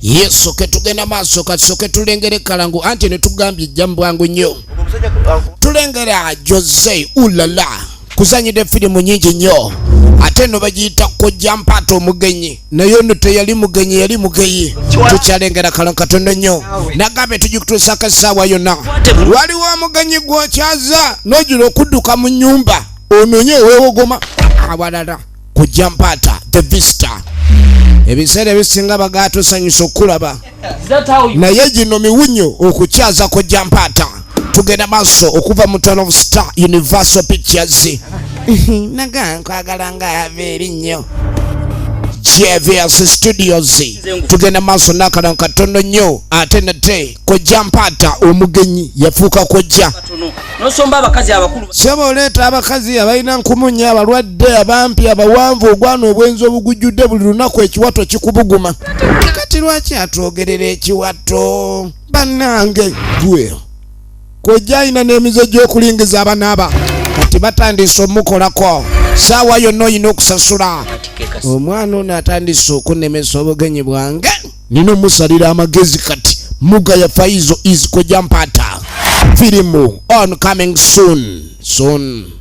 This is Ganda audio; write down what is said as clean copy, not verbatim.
Yesu ketugenda maaso kasoke tulengere kalangu anti ne tugambye jambwangu nnyo. Tulengera Jose ulala kuzanyira filimu nyingi nnyo. Ate no bagiyita Kojja Mpaata omugenyi. Naye no teyali mugenyi yali mugeyi. Tukyalengera kalangu katono nnyo. Nagambe tujikutuusa akasaawa yonna. Waliwo omugenyi gw'okyaza n'ojula okudduka mu nnyumba. Ononye weewogoma. Abalala Kojja Mpaata the Vista. Ebiseera ebisinga bagatusanyusa okulaba. Naye gino miwunyo okukyaza Kojja Mpaata. Tugenda maaso okuva mu Town of Star Universal Pictures. Naga nkwagala nga aveeri nnyo. JVS Studios. Tugenda maaso n'akalangu katono nnyo. Ate nate Kojja Mpaata omugenyi yafuuka kojja. Nosomba abakazi abakulu. Sebo oleeta abakazi abalina nkumunya abalwadde abampi abawanvu ogwana obwenzi obugujjudde buli lunaku ekiwato kikubuguma. Kati lwaki atwogerera ekiwato? Bannange gwe Kojja alina n'emize gy'okulingiza abanaaba. Kati batandise omukolako. Saawa yonna olina okusasula. Omwana ono atandise okunemesa obugenyi bwange. Nina omusalira amagezi kati. Mugaya Faizo is Kojja Mpaata. Filimu on coming soon.